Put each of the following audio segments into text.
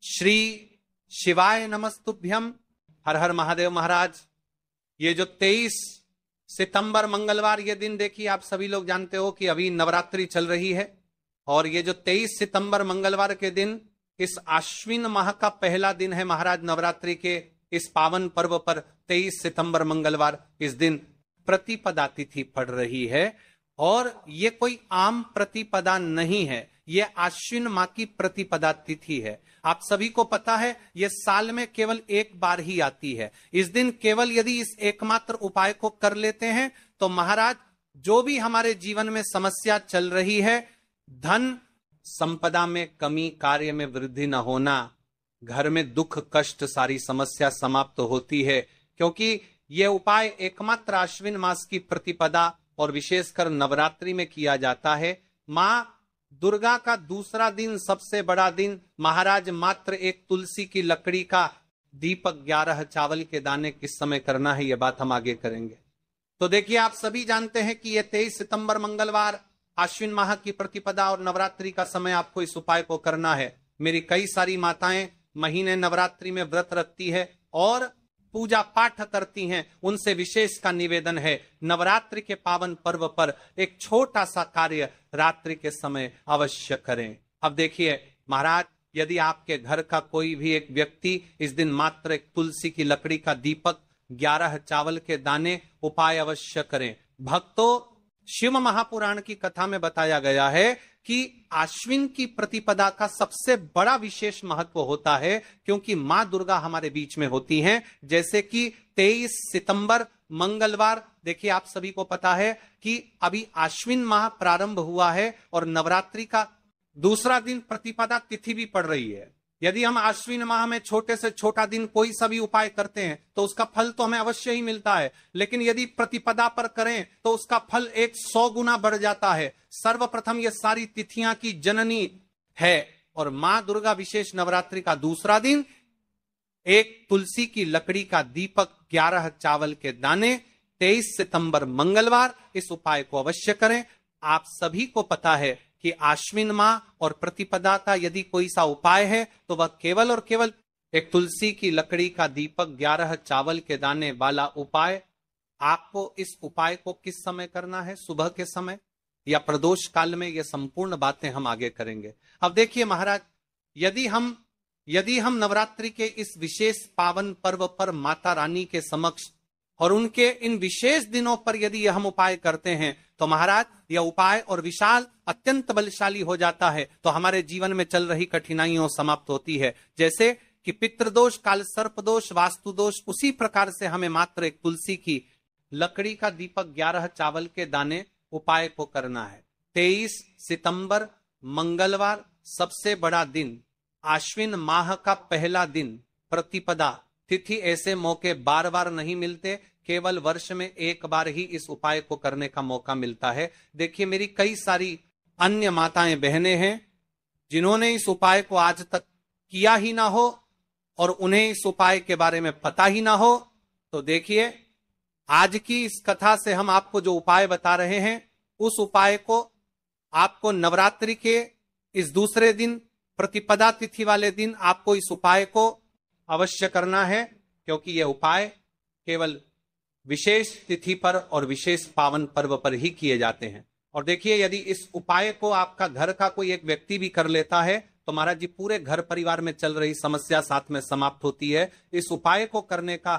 श्री शिवाय नमस्तुभ्यम। हर हर महादेव महाराज। ये जो 23 सितंबर मंगलवार ये दिन, देखिए आप सभी लोग जानते हो कि अभी नवरात्रि चल रही है और ये जो 23 सितंबर मंगलवार के दिन इस आश्विन माह का पहला दिन है महाराज। नवरात्रि के इस पावन पर्व पर 23 सितंबर मंगलवार इस दिन प्रतिपदा तिथि पड़ रही है और ये कोई आम प्रतिपदा नहीं है, ये आश्विन माह की प्रतिपदा तिथि है। आप सभी को पता है ये साल में केवल एक बार ही आती है। इस दिन केवल यदि इस एकमात्र उपाय को कर लेते हैं तो महाराज जो भी हमारे जीवन में समस्या चल रही है, धन संपदा में कमी, कार्य में वृद्धि न होना, घर में दुख कष्ट, सारी समस्या समाप्त होती है। क्योंकि यह उपाय एकमात्र आश्विन मास की प्रतिपदा और विशेषकर नवरात्रि में किया जाता है। मां दुर्गा का दूसरा दिन, सबसे बड़ा दिन महाराज, मात्र एक तुलसी की लकड़ी का दीपक, 11 चावल के दाने किस समय करना है यह बात हम आगे करेंगे। तो देखिए आप सभी जानते हैं कि यह 23 सितंबर मंगलवार आश्विन माह की प्रतिपदा और नवरात्रि का समय आपको इस उपाय को करना है। मेरी कई सारी माताएं महीने नवरात्रि में व्रत रखती है और पूजा पाठ करती हैं, उनसे विशेष का निवेदन है नवरात्रि के पावन पर्व पर एक छोटा सा कार्य रात्रि के समय अवश्य करें। अब देखिए महाराज, यदि आपके घर का कोई भी एक व्यक्ति इस दिन मात्र एक तुलसी की लकड़ी का दीपक, 11 चावल के दाने उपाय अवश्य करें। भक्तों, शिव महापुराण की कथा में बताया गया है कि आश्विन की प्रतिपदा का सबसे बड़ा विशेष महत्व होता है क्योंकि मां दुर्गा हमारे बीच में होती हैं। जैसे कि 23 सितंबर मंगलवार, देखिए आप सभी को पता है कि अभी आश्विन माह प्रारंभ हुआ है और नवरात्रि का दूसरा दिन प्रतिपदा तिथि भी पड़ रही है। यदि हम आश्विन माह में छोटे से छोटा दिन कोई सा भी उपाय करते हैं तो उसका फल तो हमें अवश्य ही मिलता है, लेकिन यदि प्रतिपदा पर करें तो उसका फल 100 गुना बढ़ जाता है। सर्वप्रथम ये सारी तिथियां की जननी है और मां दुर्गा विशेष नवरात्रि का दूसरा दिन एक तुलसी की लकड़ी का दीपक, 11 चावल के दाने, 23 सितंबर मंगलवार इस उपाय को अवश्य करें। आप सभी को पता है कि आश्विन माह और प्रतिपदा का यदि कोई सा उपाय है तो वह केवल और केवल एक तुलसी की लकड़ी का दीपक, 11 चावल के दाने वाला उपाय। आपको इस उपाय को किस समय करना है, सुबह के समय या प्रदोष काल में, ये संपूर्ण बातें हम आगे करेंगे। अब देखिए महाराज, यदि हम नवरात्रि के इस विशेष पावन पर्व पर माता रानी के समक्ष और उनके इन विशेष दिनों पर यदि यह हम उपाय करते हैं तो महाराज यह उपाय और विशाल अत्यंत बलशाली हो जाता है। तो हमारे जीवन में चल रही कठिनाइयों समाप्त होती है। जैसे कि पितृदोष, काल सर्प दोष, वास्तु दोष, उसी प्रकार से हमें मात्र एक तुलसी की लकड़ी का दीपक, 11 चावल के दाने उपाय को करना है। 23 सितंबर मंगलवार सबसे बड़ा दिन, आश्विन माह का पहला दिन, प्रतिपदा तिथि। ऐसे मौके बार बार नहीं मिलते, केवल वर्ष में एक बार ही इस उपाय को करने का मौका मिलता है। देखिए मेरी कई सारी अन्य माताएं बहनें हैं जिन्होंने इस उपाय को आज तक किया ही ना हो और उन्हें इस उपाय के बारे में पता ही ना हो। तो देखिए आज की इस कथा से हम आपको जो उपाय बता रहे हैं उस उपाय को आपको नवरात्रि के इस दूसरे दिन, प्रतिपदा तिथि वाले दिन आपको इस उपाय को अवश्य करना है क्योंकि यह उपाय केवल विशेष तिथि पर और विशेष पावन पर्व पर ही किए जाते हैं। और देखिए यदि इस उपाय को आपका घर का कोई एक व्यक्ति भी कर लेता है तो महाराज जी पूरे घर परिवार में चल रही समस्या साथ में समाप्त होती है। इस उपाय को करने का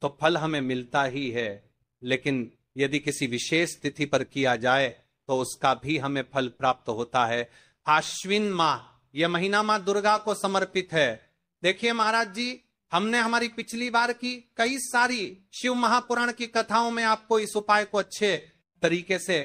तो फल हमें मिलता ही है, लेकिन यदि किसी विशेष तिथि पर किया जाए तो उसका भी हमें फल प्राप्त होता है। आश्विन माह, यह महीना मां दुर्गा को समर्पित है। देखिए महाराज जी, हमने हमारी पिछली बार की कई सारी शिव महापुराण की कथाओं में आपको इस उपाय को अच्छे तरीके से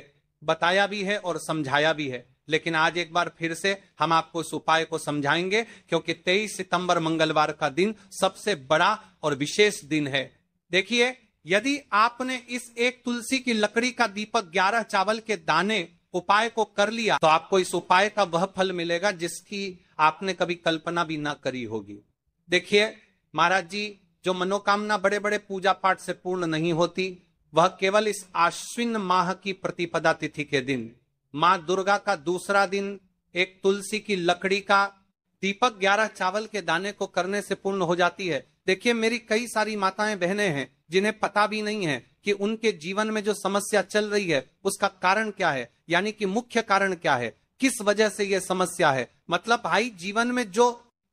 बताया भी है और समझाया भी है, लेकिन आज एक बार फिर से हम आपको इस उपाय को समझाएंगे क्योंकि 23 सितंबर मंगलवार का दिन सबसे बड़ा और विशेष दिन है। देखिए यदि आपने इस एक तुलसी की लकड़ी का दीपक, 11 चावल के दाने उपाय को कर लिया तो आपको इस उपाय का वह फल मिलेगा जिसकी आपने कभी कल्पना भी ना करी होगी। देखिए महाराज जी, जो मनोकामना बड़े बड़े पूजा पाठ से पूर्ण नहीं होती वह केवल इस आश्विन माह की प्रतिपदा तिथि के दिन, मां दुर्गा का दूसरा दिन एक तुलसी की लकड़ी का दीपक 11 चावल के दाने को करने से पूर्ण हो जाती है। देखिए, मेरी कई सारी माताएं बहनें हैं जिन्हें पता भी नहीं है कि उनके जीवन में जो समस्या चल रही है उसका कारण क्या है, यानी कि मुख्य कारण क्या है, किस वजह से यह समस्या है। मतलब भाई, जीवन में जो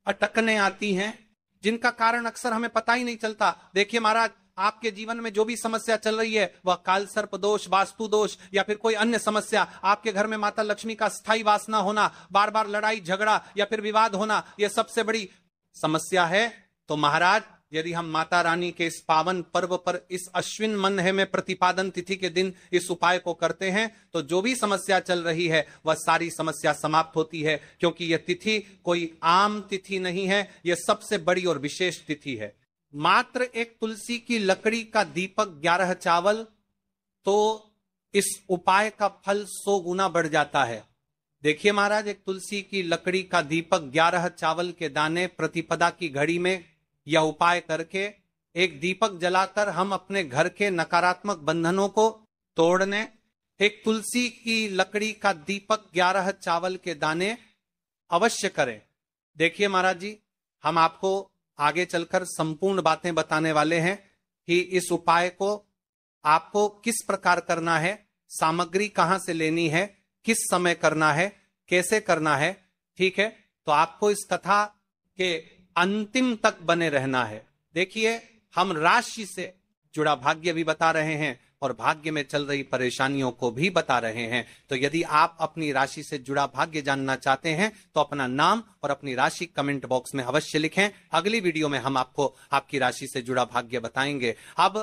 अटकने आती हैं जिनका कारण अक्सर हमें पता ही नहीं चलता। देखिए महाराज, आपके जीवन में जो भी समस्या चल रही है, वह काल सर्प दोष, वास्तु दोष या फिर कोई अन्य समस्या, आपके घर में माता लक्ष्मी का स्थायी वास न होना, बार बार लड़ाई झगड़ा या फिर विवाद होना, यह सबसे बड़ी समस्या है। तो महाराज, यदि हम माता रानी के इस पावन पर्व पर इस अश्विन मन्ह में प्रतिपादन तिथि के दिन इस उपाय को करते हैं तो जो भी समस्या चल रही है वह सारी समस्या समाप्त होती है। क्योंकि यह तिथि कोई आम तिथि नहीं है, यह सबसे बड़ी और विशेष तिथि है। मात्र एक तुलसी की लकड़ी का दीपक 11 चावल, तो इस उपाय का फल 100 गुना बढ़ जाता है। देखिए महाराज, एक तुलसी की लकड़ी का दीपक 11 चावल के दाने प्रतिपदा की घड़ी में यह उपाय करके एक दीपक जलाकर हम अपने घर के नकारात्मक बंधनों को तोड़ने, एक तुलसी की लकड़ी का दीपक 11 चावल के दाने अवश्य करें। देखिए महाराज जी, हम आपको आगे चलकर संपूर्ण बातें बताने वाले हैं कि इस उपाय को आपको किस प्रकार करना है, सामग्री कहां से लेनी है, किस समय करना है, कैसे करना है। ठीक है, तो आपको इस कथा के अंतिम तक बने रहना है। देखिए, हम राशि से जुड़ा भाग्य भी बता रहे हैं और भाग्य में चल रही परेशानियों को भी बता रहे हैं। तो यदि आप अपनी राशि से जुड़ा भाग्य जानना चाहते हैं तो अपना नाम और अपनी राशि कमेंट बॉक्स में अवश्य लिखें। अगली वीडियो में हम आपको आपकी राशि से जुड़ा भाग्य बताएंगे। अब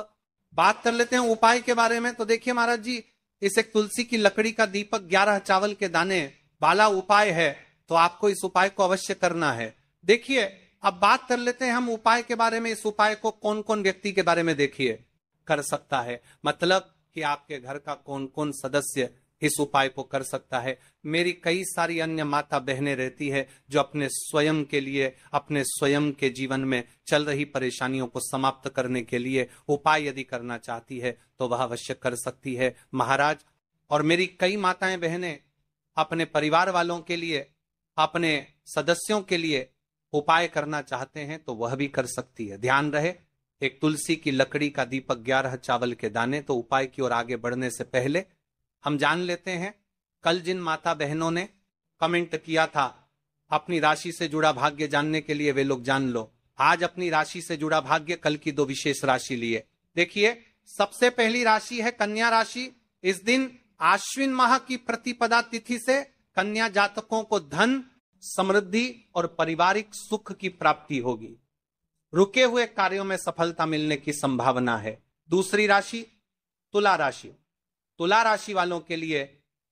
बात कर लेते हैं उपाय के बारे में। तो देखिए महाराज जी, इस एक तुलसी की लकड़ी का दीपक 11 चावल के दाने वाला उपाय है, तो आपको इस उपाय को अवश्य करना है। देखिए, अब बात कर लेते हैं हम उपाय के बारे में। इस उपाय को कौन कौन व्यक्ति के बारे में देखिए कर सकता है, मतलब कि आपके घर का कौन कौन सदस्य इस उपाय को कर सकता है। मेरी कई सारी अन्य माता बहनें रहती है जो अपने स्वयं के लिए, अपने स्वयं के जीवन में चल रही परेशानियों को समाप्त करने के लिए उपाय यदि करना चाहती है तो वह अवश्य कर सकती है महाराज। और मेरी कई माताएं बहनें अपने परिवार वालों के लिए, अपने सदस्यों के लिए उपाय करना चाहते हैं तो वह भी कर सकती है। ध्यान रहे, एक तुलसी की लकड़ी का दीपक 11 चावल के दाने। तो उपाय की ओर आगे बढ़ने से पहले हम जान लेते हैं, कल जिन माता बहनों ने कमेंट किया था अपनी राशि से जुड़ा भाग्य जानने के लिए, वे लोग जान लो आज अपनी राशि से जुड़ा भाग्य, कल की 2 विशेष राशि लिए। देखिए, सबसे पहली राशि है कन्या राशि। इस दिन आश्विन माह की प्रतिपदा तिथि से कन्या जातकों को धन, समृद्धि और पारिवारिक सुख की प्राप्ति होगी। रुके हुए कार्यों में सफलता मिलने की संभावना है। दूसरी राशि तुला राशि। तुला राशि वालों के लिए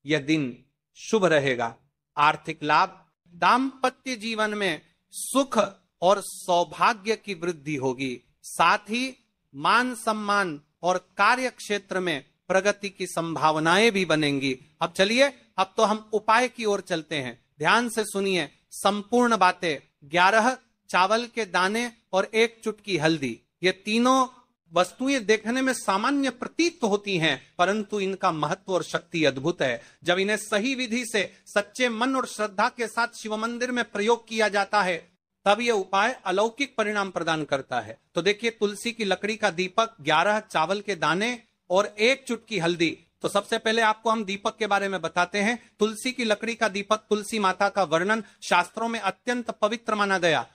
यह दिन शुभ रहेगा। आर्थिक लाभ, दाम्पत्य जीवन में सुख और सौभाग्य की वृद्धि होगी। साथ ही मान सम्मान और कार्य क्षेत्र में प्रगति की संभावनाएं भी बनेंगी। अब चलिए, अब तो हम उपाय की ओर चलते हैं। ध्यान से सुनिए संपूर्ण बातें। 11 चावल के दाने और 1 चुटकी हल्दी, ये तीनों वस्तुएं देखने में सामान्य प्रतीत होती हैं, परंतु इनका महत्व और शक्ति अद्भुत है। जब इन्हें सही विधि से सच्चे मन और श्रद्धा के साथ शिव मंदिर में प्रयोग किया जाता है तब यह उपाय अलौकिक परिणाम प्रदान करता है। तो देखिए, तुलसी की लकड़ी का दीपक, 11 चावल के दाने और 1 चुटकी हल्दी। तो सबसे पहले आपको हम दीपक के बारे में बताते हैं। तुलसी की लकड़ी का दीपक, तुलसी माता का वर्णन शास्त्रों में अत्यंत पवित्र माना गया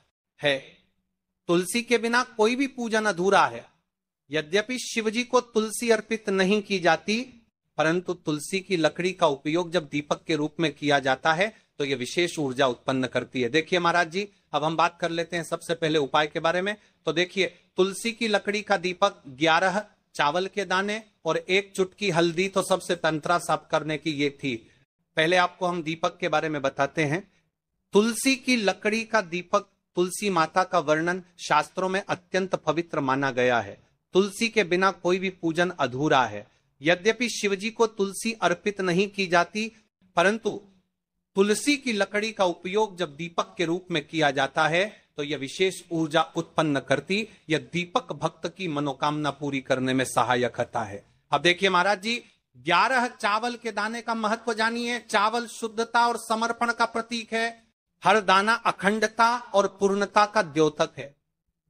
है। तुलसी के बिना कोई भी पूजन अधूरा है। यद्यपि शिवजी को तुलसी अर्पित नहीं की जाती, परंतु तुलसी की लकड़ी का उपयोग जब दीपक के रूप में किया जाता है तो यह विशेष ऊर्जा उत्पन्न करती है। देखिए महाराज जी, अब हम बात कर लेते हैं सबसे पहले उपाय के बारे में। तो देखिए, तुलसी की लकड़ी का दीपक, 11 चावल के दाने और 1 चुटकी हल्दी, तो सबसे तंत्रा साफ करने की ये थी। पहले आपको हम दीपक के बारे में बताते हैं। तुलसी की लकड़ी का दीपक, तुलसी माता का वर्णन शास्त्रों में अत्यंत पवित्र माना गया है। तुलसी के बिना कोई भी पूजन अधूरा है। यद्यपि शिवजी को तुलसी अर्पित नहीं की जाती, परंतु तुलसी की लकड़ी का उपयोग जब दीपक के रूप में किया जाता है तो यह विशेष ऊर्जा उत्पन्न करती, यह दीपक भक्त की मनोकामना पूरी करने में सहायक होता है। अब देखिए महाराज जी, 11 चावल के दाने का महत्व जानिए। चावल शुद्धता और समर्पण का प्रतीक है। हर दाना अखंडता और पूर्णता का द्योतक है।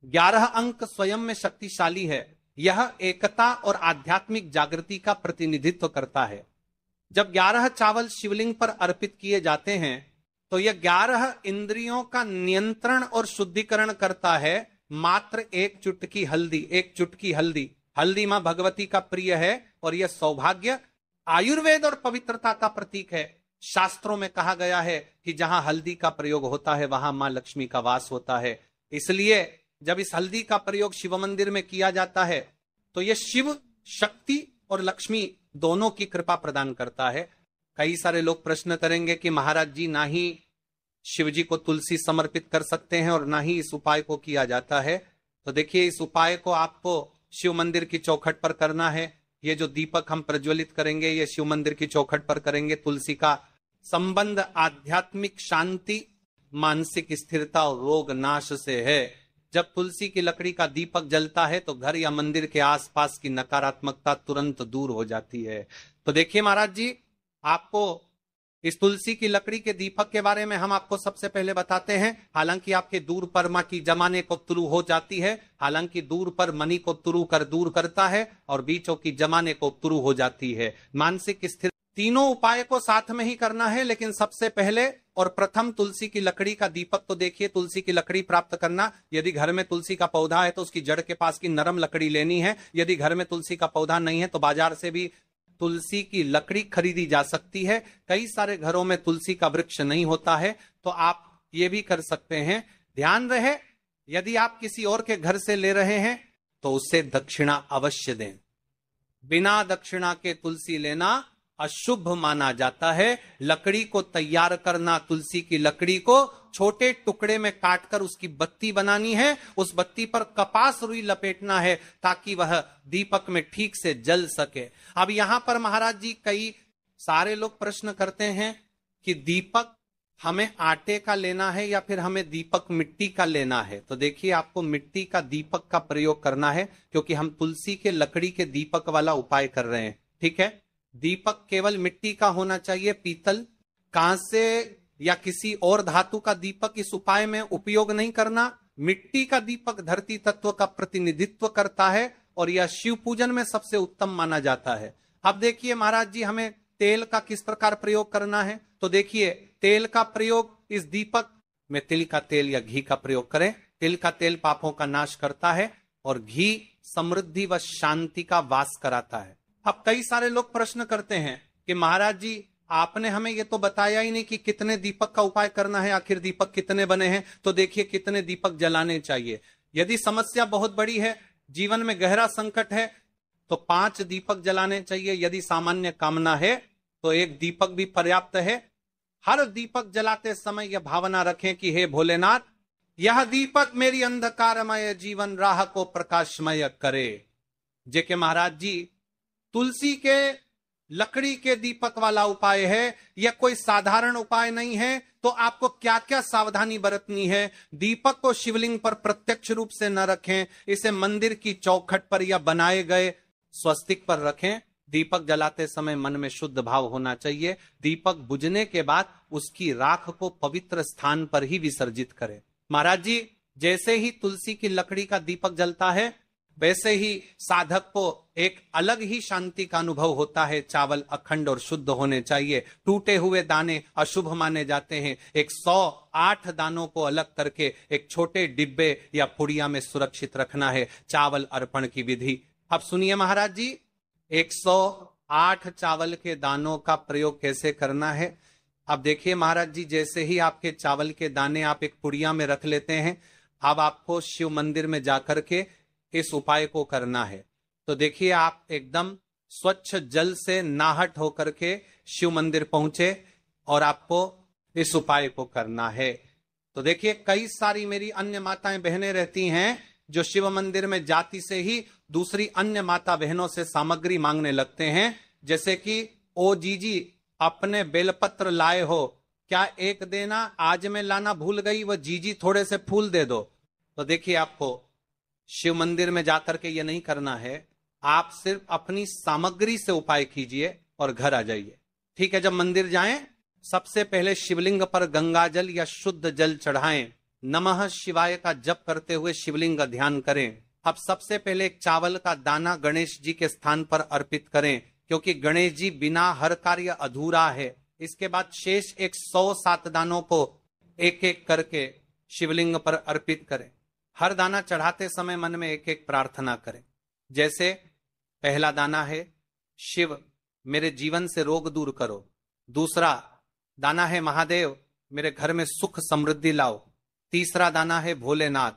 11 अंक स्वयं में शक्तिशाली है। यह एकता और आध्यात्मिक जागृति का प्रतिनिधित्व करता है। जब 11 चावल शिवलिंग पर अर्पित किए जाते हैं तो यह 11 इंद्रियों का नियंत्रण और शुद्धिकरण करता है। मात्र एक चुटकी हल्दी, हल्दी मां भगवती का प्रिय है और यह सौभाग्य, आयुर्वेद और पवित्रता का प्रतीक है। शास्त्रों में कहा गया है कि जहां हल्दी का प्रयोग होता है वहां मां लक्ष्मी का वास होता है। इसलिए जब इस हल्दी का प्रयोग शिव मंदिर में किया जाता है तो यह शिव शक्ति और लक्ष्मी दोनों की कृपा प्रदान करता है। कई सारे लोग प्रश्न करेंगे कि महाराज जी, ना ही शिव जी को तुलसी समर्पित कर सकते हैं और ना ही इस उपाय को किया जाता है। तो देखिए, इस उपाय को आपको शिव मंदिर की चौखट पर करना है। ये जो दीपक हम प्रज्वलित करेंगे ये शिव मंदिर की चौखट पर करेंगे। तुलसी का संबंध आध्यात्मिक शांति, मानसिक स्थिरता और रोग नाश से है। जब तुलसी की लकड़ी का दीपक जलता है तो घर या मंदिर के आसपास की नकारात्मकता तुरंत दूर हो जाती है। तो देखिए महाराज जी, आपको इस तुलसी की लकड़ी के दीपक के बारे में हम आपको सबसे पहले बताते हैं। हालांकि आपके दूर परमा की जमाने को तुरु हो जाती है, हालांकि दूर पर मनी को तुरु कर दूर करता है और बीचों की जमाने को तुरु हो जाती है। मानसिक स्थिर तीनों उपाय को साथ में ही करना है, लेकिन सबसे पहले और प्रथम तुलसी की लकड़ी का दीपक। तो देखिए, तुलसी की लकड़ी प्राप्त करना, यदि घर में तुलसी का पौधा है तो उसकी जड़ के पास की नरम लकड़ी लेनी है। यदि घर में तुलसी का पौधा नहीं है तो बाजार से भी तुलसी की लकड़ी खरीदी जा सकती है। कई सारे घरों में तुलसी का वृक्ष नहीं होता है तो आप ये भी कर सकते हैं। ध्यान रहे, यदि आप किसी और के घर से ले रहे हैं तो उससे दक्षिणा अवश्य दें। बिना दक्षिणा के तुलसी लेना अशुभ माना जाता है। लकड़ी को तैयार करना, तुलसी की लकड़ी को छोटे टुकड़े में काटकर उसकी बत्ती बनानी है। उस बत्ती पर कपास रुई लपेटना है ताकि वह दीपक में ठीक से जल सके। अब यहां पर महाराज जी, कई सारे लोग प्रश्न करते हैं कि दीपक हमें आटे का लेना है या फिर हमें दीपक मिट्टी का लेना है। तो देखिए, आपको मिट्टी का दीपक का प्रयोग करना है क्योंकि हम तुलसी के लकड़ी के दीपक वाला उपाय कर रहे हैं। ठीक है, दीपक केवल मिट्टी का होना चाहिए। पीतल, कांसे या किसी और धातु का दीपक इस उपाय में उपयोग नहीं करना। मिट्टी का दीपक धरती तत्व का प्रतिनिधित्व करता है और यह शिव पूजन में सबसे उत्तम माना जाता है। अब देखिए महाराज जी, हमें तेल का किस प्रकार प्रयोग करना है। तो देखिए, तेल का प्रयोग इस दीपक में तिल का तेल या घी का प्रयोग करें। तिल का तेल पापों का नाश करता है और घी समृद्धि व शांति का वास कराता है। अब कई सारे लोग प्रश्न करते हैं कि महाराज जी, आपने हमें ये तो बताया ही नहीं कि कितने दीपक का उपाय करना है, आखिर दीपक कितने बने हैं। तो देखिए, कितने दीपक जलाने चाहिए। यदि समस्या बहुत बड़ी है, जीवन में गहरा संकट है, तो 5 दीपक जलाने चाहिए। यदि सामान्य कामना है तो 1 दीपक भी पर्याप्त है। हर दीपक जलाते समय यह भावना रखें कि हे भोलेनाथ, यह दीपक मेरी अंधकारमय जीवन राह को प्रकाशमय करे। जेके महाराज जी, तुलसी के लकड़ी के दीपक वाला उपाय है, यह कोई साधारण उपाय नहीं है। तो आपको क्या क्या सावधानी बरतनी है। दीपक को शिवलिंग पर प्रत्यक्ष रूप से न रखें, इसे मंदिर की चौखट पर या बनाए गए स्वस्तिक पर रखें। दीपक जलाते समय मन में शुद्ध भाव होना चाहिए। दीपक बुझने के बाद उसकी राख को पवित्र स्थान पर ही विसर्जित करें। महाराज जी, जैसे ही तुलसी की लकड़ी का दीपक जलता है वैसे ही साधक को एक अलग ही शांति का अनुभव होता है। चावल अखंड और शुद्ध होने चाहिए। टूटे हुए दाने अशुभ माने जाते हैं। 108 दानों को अलग करके एक छोटे डिब्बे या पुड़िया में सुरक्षित रखना है। चावल अर्पण की विधि अब सुनिए महाराज जी। 108 चावल के दानों का प्रयोग कैसे करना है। अब देखिए महाराज जी, जैसे ही आपके चावल के दाने आप एक पुड़िया में रख लेते हैं, अब आपको शिव मंदिर में जाकर के इस उपाय को करना है। तो देखिए, आप एकदम स्वच्छ जल से नाहट होकर के शिव मंदिर पहुंचे और आपको इस उपाय को करना है। तो देखिए, कई सारी मेरी अन्य माताएं बहनें रहती हैं जो शिव मंदिर में जाति से ही दूसरी अन्य माता बहनों से सामग्री मांगने लगते हैं। जैसे कि ओ जीजी, अपने बेलपत्र लाए हो, क्या एक देना, आज मैं लाना भूल गई, वह जीजी थोड़े से फूल दे दो। तो देखिए, आपको शिव मंदिर में जाकर के ये नहीं करना है। आप सिर्फ अपनी सामग्री से उपाय कीजिए और घर आ जाइए। ठीक है, जब मंदिर जाएं सबसे पहले शिवलिंग पर गंगा जल या शुद्ध जल चढ़ाएं। नमः शिवाय का जप करते हुए शिवलिंग का ध्यान करें। अब सबसे पहले एक चावल का दाना गणेश जी के स्थान पर अर्पित करें, क्योंकि गणेश जी बिना हर कार्य अधूरा है। इसके बाद शेष 107 दानों को एक एक करके शिवलिंग पर अर्पित करें। हर दाना चढ़ाते समय मन में एक एक प्रार्थना करें। जैसे पहला दाना है, शिव मेरे जीवन से रोग दूर करो। दूसरा दाना है, महादेव मेरे घर में सुख समृद्धि लाओ। तीसरा दाना है, भोलेनाथ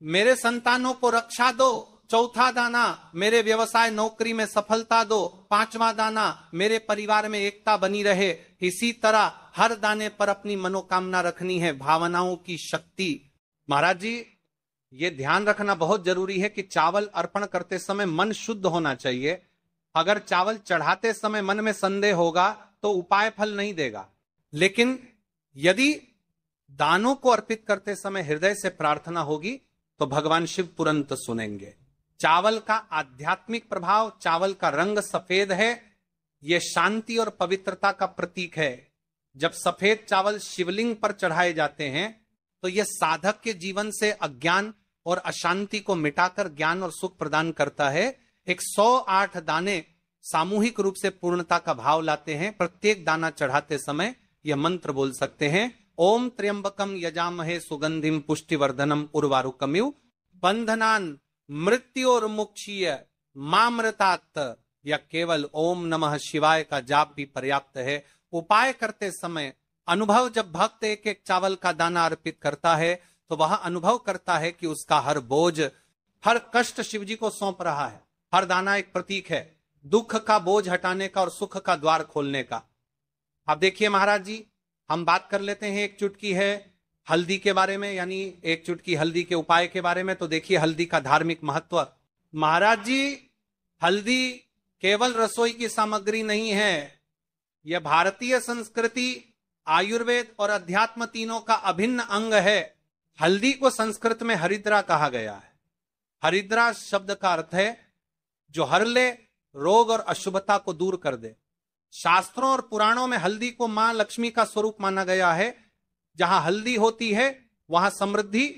मेरे संतानों को रक्षा दो। चौथा दाना, मेरे व्यवसाय नौकरी में सफलता दो। पांचवा दाना, मेरे परिवार में एकता बनी रहे। इसी तरह हर दाने पर अपनी मनोकामना रखनी है, भावनाओं की शक्ति। महाराज जी, ये ध्यान रखना बहुत जरूरी है कि चावल अर्पण करते समय मन शुद्ध होना चाहिए। अगर चावल चढ़ाते समय मन में संदेह होगा तो उपाय फल नहीं देगा। लेकिन यदि दानों को अर्पित करते समय हृदय से प्रार्थना होगी तो भगवान शिव तुरंत सुनेंगे। चावल का आध्यात्मिक प्रभाव, चावल का रंग सफेद है, यह शांति और पवित्रता का प्रतीक है। जब सफेद चावल शिवलिंग पर चढ़ाए जाते हैं तो यह साधक के जीवन से अज्ञान और अशांति को मिटाकर ज्ञान और सुख प्रदान करता है। 108 दाने सामूहिक रूप से पूर्णता का भाव लाते हैं। प्रत्येक दाना चढ़ाते समय यह मंत्र बोल सकते हैं, ओम त्र्यंबकम यजामहे सुगंधिम पुष्टिवर्धनम उर्वारुकमिव बंधनान मृत्योर्मुक्षीय मामृतात। या केवल ओम नमः शिवाय का जाप भी पर्याप्त है। उपाय करते समय अनुभव, जब भक्त एक एक चावल का दाना अर्पित करता है तो वह अनुभव करता है कि उसका हर बोझ, हर कष्ट शिव जी को सौंप रहा है। हर दाना एक प्रतीक है दुख का बोझ हटाने का और सुख का द्वार खोलने का। अब देखिए महाराज जी, हम बात कर लेते हैं, एक चुटकी है हल्दी के बारे में, यानी एक चुटकी हल्दी के उपाय के बारे में। तो देखिए हल्दी का धार्मिक महत्व। महाराज जी, हल्दी केवल रसोई की सामग्री नहीं है, यह भारतीय संस्कृति, आयुर्वेद और अध्यात्म तीनों का अभिन्न अंग है। हल्दी को संस्कृत में हरिद्रा कहा गया है। हरिद्रा शब्द का अर्थ है जो हर ले, रोग और अशुभता को दूर कर दे। शास्त्रों और पुराणों में हल्दी को मां लक्ष्मी का स्वरूप माना गया है। जहां हल्दी होती है वहां समृद्धि,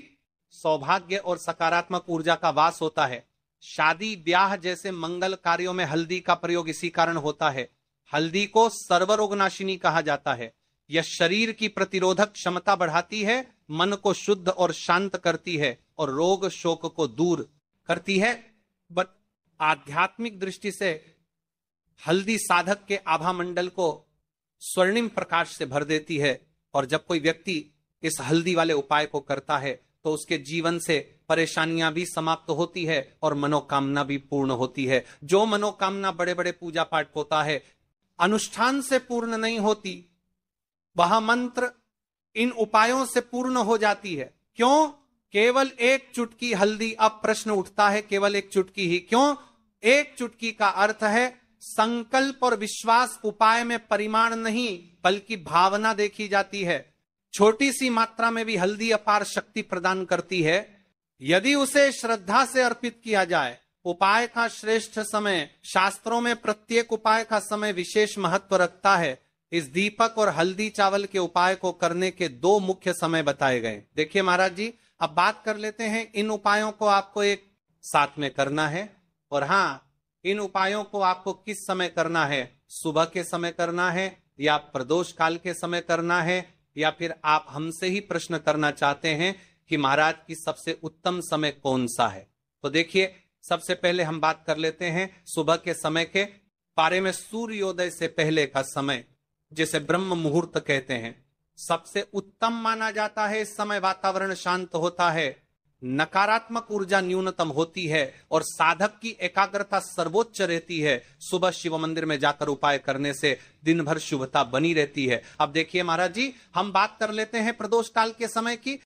सौभाग्य और सकारात्मक ऊर्जा का वास होता है। शादी ब्याह जैसे मंगल कार्यों में हल्दी का प्रयोग इसी कारण होता है। हल्दी को सर्वरोगनाशिनी कहा जाता है। यह शरीर की प्रतिरोधक क्षमता बढ़ाती है, मन को शुद्ध और शांत करती है और रोग शोक को दूर करती है। बट आध्यात्मिक दृष्टि से हल्दी साधक के आभा मंडल को स्वर्णिम प्रकाश से भर देती है। और जब कोई व्यक्ति इस हल्दी वाले उपाय को करता है तो उसके जीवन से परेशानियां भी समाप्त होती है और मनोकामना भी पूर्ण होती है। जो मनोकामना बड़े बड़े पूजा पाठ होता है, अनुष्ठान से पूर्ण नहीं होती, वह मंत्र इन उपायों से पूर्ण हो जाती है। क्यों? केवल एक चुटकी हल्दी। अब प्रश्न उठता है, केवल एक चुटकी ही क्यों? एक चुटकी का अर्थ है संकल्प और विश्वास। उपाय में परिमाण नहीं बल्कि भावना देखी जाती है। छोटी सी मात्रा में भी हल्दी अपार शक्ति प्रदान करती है यदि उसे श्रद्धा से अर्पित किया जाए। उपाय का श्रेष्ठ समय, शास्त्रों में प्रत्येक उपाय का समय विशेष महत्व रखता है। इस दीपक और हल्दी चावल के उपाय को करने के 2 मुख्य समय बताए गए। देखिए महाराज जी, अब बात कर लेते हैं, इन उपायों को आपको एक साथ में करना है। और हाँ, इन उपायों को आपको किस समय करना है? सुबह के समय करना है या प्रदोष काल के समय करना है, या फिर आप हमसे ही प्रश्न करना चाहते हैं कि महाराज की सबसे उत्तम समय कौन सा है? तो देखिए, सबसे पहले हम बात कर लेते हैं सुबह के समय के बारे में। सूर्योदय से पहले का समय, जिसे ब्रह्म मुहूर्त कहते हैं, सबसे उत्तम माना जाता है। इस समय वातावरण शांत होता है, नकारात्मक ऊर्जा न्यूनतम होती है और साधक की एकाग्रता सर्वोच्च रहती है। सुबह शिव मंदिर में जाकर उपाय करने से दिन भर शुभता बनी रहती है। अब देखिए महाराज जी, हम बात कर लेते हैं प्रदोष काल के समय की।